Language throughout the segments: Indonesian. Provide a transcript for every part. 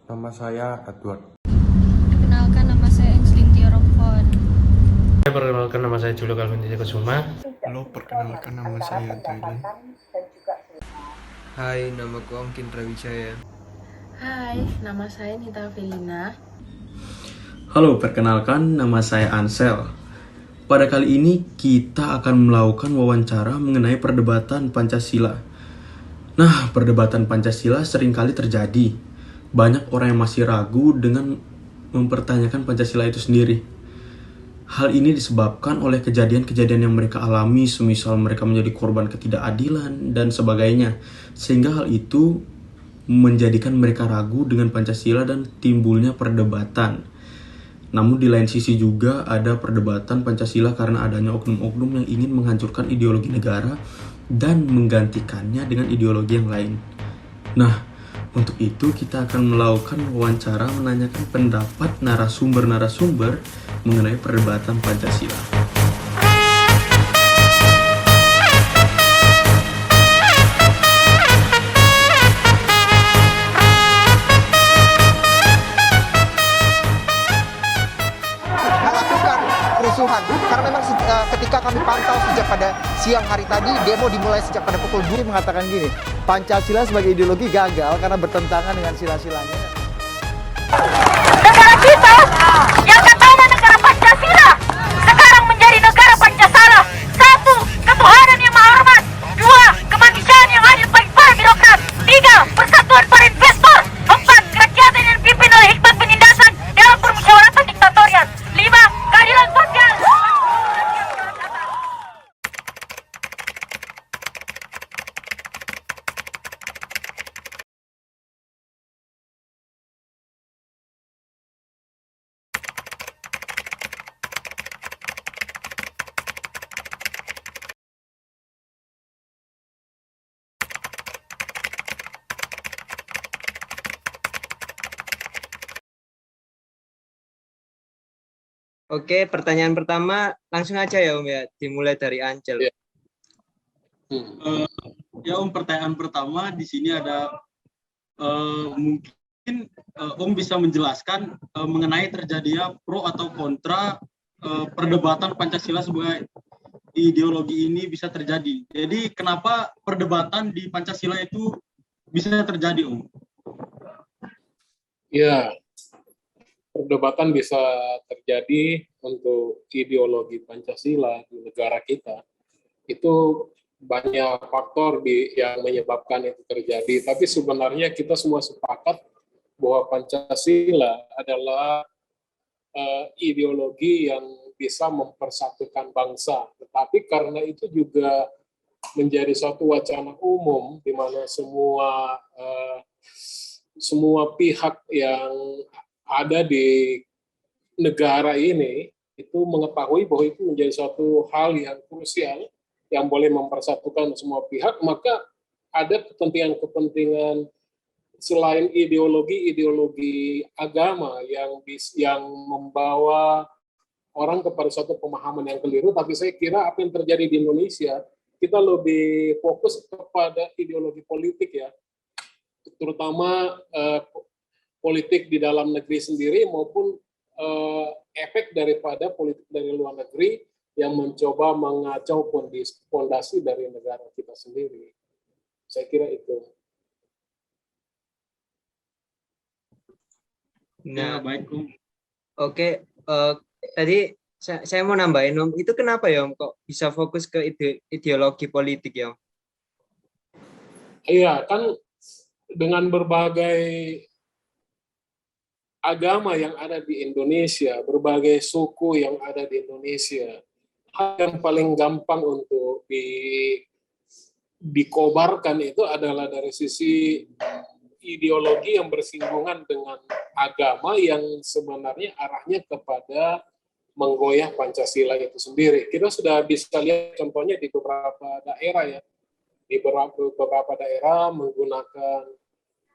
Nama saya Edward. Perkenalkan, nama saya Enslin Tiorokfon. Perkenalkan, nama saya Julio Calvin Kusuma. Halo, perkenalkan nama saya Thailand. Hai, namaku Ongkin Prawijaya. Hai, nama saya Nita Felina. Halo, perkenalkan nama saya Ansel. Pada kali ini kita akan melakukan wawancara mengenai perdebatan Pancasila. Nah, perdebatan Pancasila seringkali terjadi. Banyak orang yang masih ragu dengan mempertanyakan Pancasila itu sendiri. Hal ini disebabkan oleh kejadian-kejadian yang mereka alami, semisal mereka menjadi korban ketidakadilan dan sebagainya. Sehingga hal itu menjadikan mereka ragu dengan Pancasila dan timbulnya perdebatan. Namun di lain sisi juga ada perdebatan Pancasila karena adanya oknum-oknum yang ingin menghancurkan ideologi negara dan menggantikannya dengan ideologi yang lain. Nah, untuk itu kita akan melakukan wawancara menanyakan pendapat narasumber-narasumber mengenai perdebatan Pancasila. Melakukan kerusuhan karena memang ketika kami pantau sejak pada siang hari tadi, demo dimulai sejak pada pukul 2. Mengatakan gini, Pancasila sebagai ideologi gagal karena bertentangan dengan sila-silanya. Negara kita yang katanya negara Pancasila sekarang menjadi negara Pancasila. 1. Ketuhanan yang maha hormat. 2. Kemanusiaan yang adil bagi para birokrat. 3. Persatuan para investor. 4. Kerakyatan yang dipimpin oleh hikmat penindasan dalam permusyawaratan diktatorial. 5. Keadilan sosial. Oke, pertanyaan pertama langsung aja ya Om ya, dimulai dari Ancel. Ya Om, pertanyaan pertama di sini ada mungkin Om bisa menjelaskan mengenai terjadinya pro atau kontra perdebatan Pancasila sebagai ideologi ini bisa terjadi. Jadi kenapa perdebatan di Pancasila itu bisa terjadi Om? Ya, perdebatan bisa terjadi untuk ideologi Pancasila di negara kita. Itu banyak faktor yang menyebabkan itu terjadi. Tapi sebenarnya kita semua sepakat bahwa Pancasila adalah ideologi yang bisa mempersatukan bangsa. Tetapi karena itu juga menjadi suatu wacana umum di mana semua pihak yang ada di negara ini itu mengetahui bahwa itu menjadi suatu hal yang krusial yang boleh mempersatukan semua pihak, maka ada kepentingan-kepentingan selain ideologi agama yang membawa orang kepada suatu pemahaman yang keliru. Tapi saya kira apa yang terjadi di Indonesia, kita lebih fokus kepada ideologi politik ya, terutama politik di dalam negeri sendiri maupun efek daripada politik dari luar negeri yang mencoba mengacau fondasi dari negara kita sendiri. Saya kira itu. Nah, baik Om. Oke, tadi saya mau nambahin Om, itu kenapa ya Om kok bisa fokus ke ideologi politik ya Om? Iya, kan dengan berbagai agama yang ada di Indonesia, berbagai suku yang ada di Indonesia, hal yang paling gampang untuk dikobarkan itu adalah dari sisi ideologi yang bersinggungan dengan agama yang sebenarnya arahnya kepada menggoyah Pancasila itu sendiri. Kita sudah bisa lihat contohnya di beberapa daerah ya, di beberapa daerah menggunakan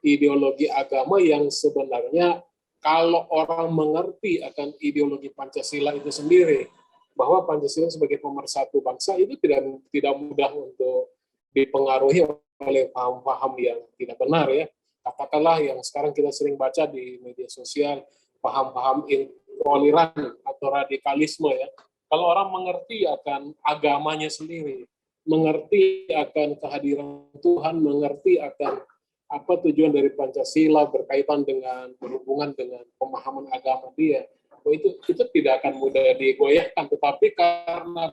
ideologi agama yang sebenarnya kalau orang mengerti akan ideologi Pancasila itu sendiri, bahwa Pancasila sebagai pemersatu bangsa itu tidak mudah untuk dipengaruhi oleh paham-paham yang tidak benar ya. katakanlah yang sekarang kita sering baca di media sosial, paham-paham intoleran atau radikalisme ya. Kalau orang mengerti akan agamanya sendiri, mengerti akan kehadiran Tuhan, mengerti akan apa tujuan dari Pancasila berkaitan dengan berhubungan dengan pemahaman agama dia, itu tidak akan mudah digoyahkan. Tetapi karena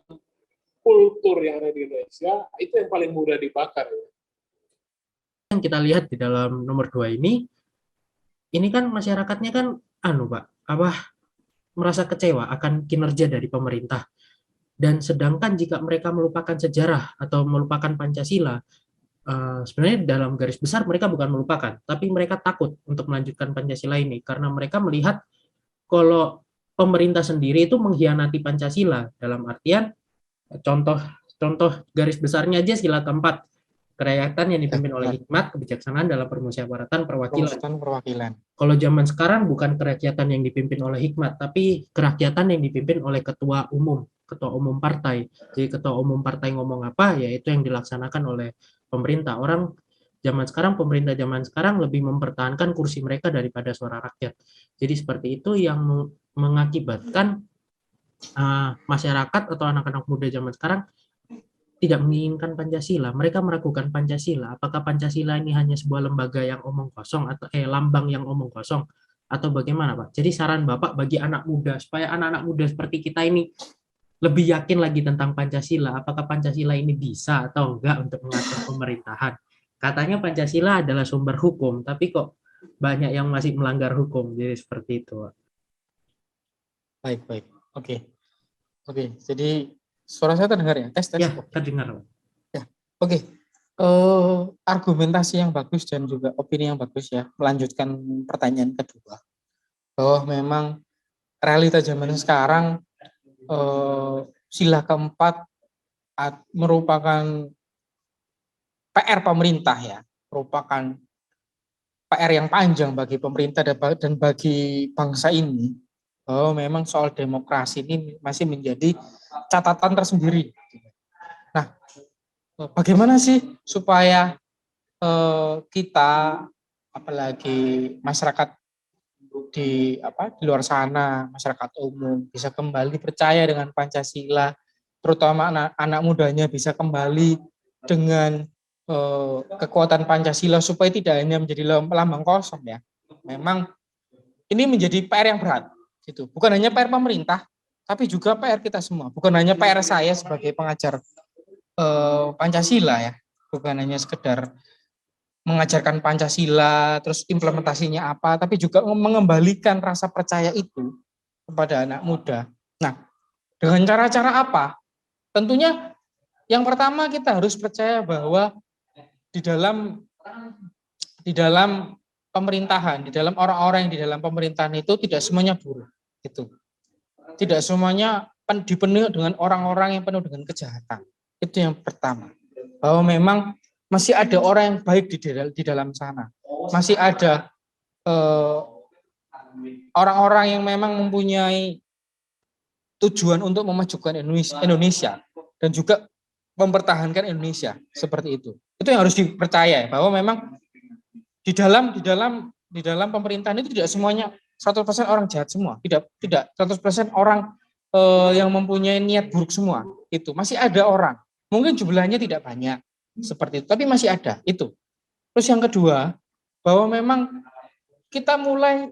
kultur yang ada di Indonesia, itu yang paling mudah dibakar. Ya. Yang kita lihat di dalam nomor 2 ini kan masyarakatnya kan merasa kecewa akan kinerja dari pemerintah. Dan sedangkan jika mereka melupakan sejarah atau melupakan Pancasila, sebenarnya dalam garis besar mereka bukan melupakan, tapi mereka takut untuk melanjutkan Pancasila ini karena mereka melihat kalau pemerintah sendiri itu mengkhianati Pancasila, dalam artian contoh garis besarnya aja sila keempat, kerakyatan yang dipimpin oleh hikmat, kebijaksanaan dalam permusyawaratan perwakilan. Kalau zaman sekarang bukan kerakyatan yang dipimpin oleh hikmat, tapi kerakyatan yang dipimpin oleh ketua umum partai. Jadi ketua umum partai ngomong apa, ya itu yang dilaksanakan oleh pemerintah. Pemerintah zaman sekarang lebih mempertahankan kursi mereka daripada suara rakyat. Jadi seperti itu yang mengakibatkan masyarakat atau anak-anak muda zaman sekarang tidak menginginkan Pancasila. Mereka meragukan Pancasila. Apakah Pancasila ini hanya sebuah lembaga yang omong kosong atau lambang yang omong kosong atau bagaimana, Pak? Jadi saran Bapak bagi anak muda supaya anak-anak muda seperti kita ini lebih yakin lagi tentang Pancasila. Apakah Pancasila ini bisa atau enggak untuk mengatur pemerintahan? Katanya Pancasila adalah sumber hukum, tapi kok banyak yang masih melanggar hukum. Jadi seperti itu, Pak. Baik. Oke. Jadi suara saya terdengar ya? Tes. Ya, terdengar. Ya, oke. Argumentasi yang bagus dan juga opini yang bagus ya. Melanjutkan pertanyaan kedua. Bahwa memang realita zaman sekarang sila keempat merupakan PR pemerintah ya. Merupakan PR yang panjang bagi pemerintah dan bagi bangsa ini. Bahwa memang soal demokrasi ini masih menjadi catatan tersendiri. Nah, bagaimana sih supaya kita, apalagi masyarakat di luar sana, masyarakat umum bisa kembali percaya dengan Pancasila, terutama anak mudanya bisa kembali dengan kekuatan Pancasila supaya tidak hanya menjadi lambang kosong ya. Memang ini menjadi PR yang berat. Gitu. Bukan hanya PR pemerintah, tapi juga PR kita semua. Bukan hanya PR saya sebagai pengajar Pancasila ya. Bukan hanya sekedar mengajarkan Pancasila, terus implementasinya apa, tapi juga mengembalikan rasa percaya itu kepada anak muda. Nah, dengan cara-cara apa? Tentunya yang pertama kita harus percaya bahwa di dalam pemerintahan, di dalam orang-orang yang di dalam pemerintahan itu tidak semuanya buruk. Itu tidak semuanya dipenuhi dengan orang-orang yang penuh dengan kejahatan. Itu yang pertama. Bahwa memang masih ada orang yang baik di dalam sana. Masih ada orang-orang yang memang mempunyai tujuan untuk memajukan Indonesia dan juga mempertahankan Indonesia seperti itu. Itu yang harus dipercaya bahwa memang di dalam pemerintahan itu tidak semuanya 100% orang jahat semua, tidak 100% orang yang mempunyai niat buruk semua. Itu masih ada orang, mungkin jumlahnya tidak banyak seperti itu, tapi masih ada itu. Terus yang kedua, bahwa memang kita mulai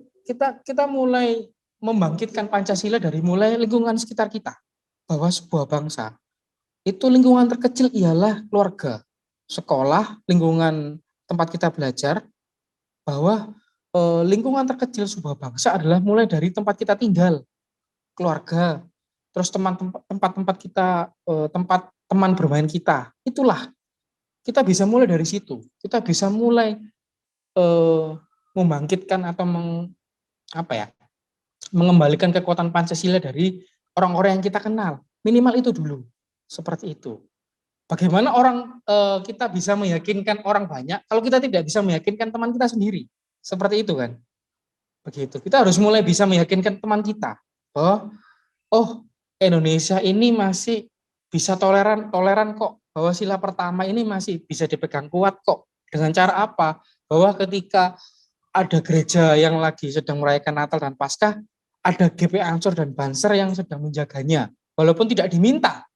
membangkitkan Pancasila dari mulai lingkungan sekitar kita, bahwa sebuah bangsa itu lingkungan terkecil ialah keluarga, sekolah, lingkungan tempat kita belajar, bahwa lingkungan terkecil sebuah bangsa adalah mulai dari tempat kita tinggal, keluarga, terus tempat-tempat kita, tempat teman bermain kita. Itulah kita bisa mulai dari situ. Kita bisa mulai membangkitkan atau mengembalikan kekuatan Pancasila dari orang-orang yang kita kenal. Minimal itu dulu. Seperti itu. Bagaimana kita bisa meyakinkan orang banyak kalau kita tidak bisa meyakinkan teman kita sendiri. Seperti itu kan. Begitu. Kita harus mulai bisa meyakinkan teman kita bahwa Indonesia ini masih bisa toleran kok. Bahwa sila pertama ini masih bisa dipegang kuat kok. Dengan cara apa? bahwa ketika ada gereja yang lagi sedang merayakan Natal dan Paskah, ada GP Ansor dan Banser yang sedang menjaganya, walaupun tidak diminta.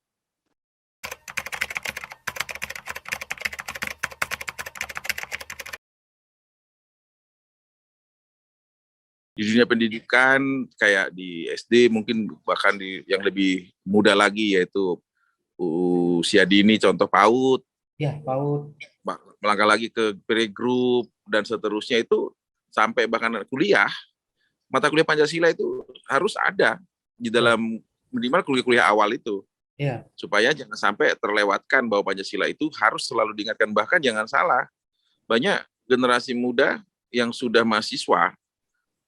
Di dunia pendidikan kayak di SD mungkin bahkan di yang lebih muda lagi yaitu usia dini contoh PAUD. Ya, PAUD. Melangkah lagi ke playgroup dan seterusnya itu sampai bahkan kuliah. Mata kuliah Pancasila itu harus ada di dalam minimal kuliah-kuliah awal itu. Ya. Supaya jangan sampai terlewatkan bahwa Pancasila itu harus selalu diingatkan. Bahkan jangan salah, banyak generasi muda yang sudah mahasiswa,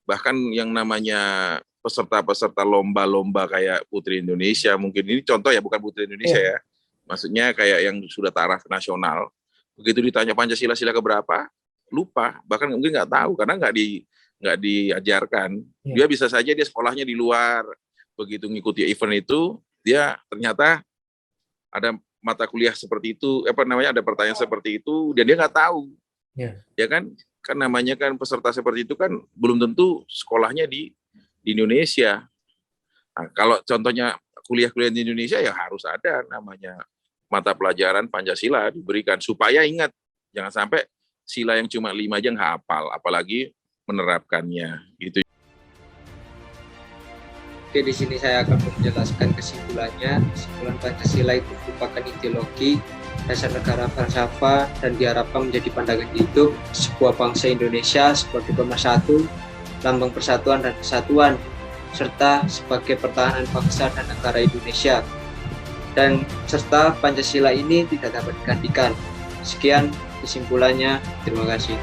bahkan yang namanya peserta-peserta lomba-lomba kayak Putri Indonesia, mungkin ini contoh ya, bukan Putri Indonesia ya, maksudnya kayak yang sudah taraf nasional, begitu ditanya Pancasila sila keberapa, lupa, bahkan mungkin nggak tahu karena nggak diajarkan. Dia bisa saja dia sekolahnya di luar, begitu ngikuti event itu, dia ternyata ada mata kuliah seperti itu, ada pertanyaan seperti itu, dan dia nggak tahu, ya kan namanya kan peserta seperti itu kan belum tentu sekolahnya di Indonesia. Nah, kalau contohnya kuliah-kuliah di Indonesia ya harus ada namanya mata pelajaran Pancasila diberikan supaya ingat, jangan sampai sila yang cuma 5 aja nggak hafal, apalagi menerapkannya gitu. Oke, di sini saya akan menjelaskan kesimpulannya. Kesimpulan Pancasila itu merupakan ideologi, dasar negara falsafah, dan diharapkan menjadi pandangan hidup sebuah bangsa Indonesia sebagai pemersatu, lambang persatuan dan kesatuan, serta sebagai pertahanan bangsa dan negara Indonesia. Dan serta Pancasila ini tidak dapat digantikan. Sekian kesimpulannya. Terima kasih.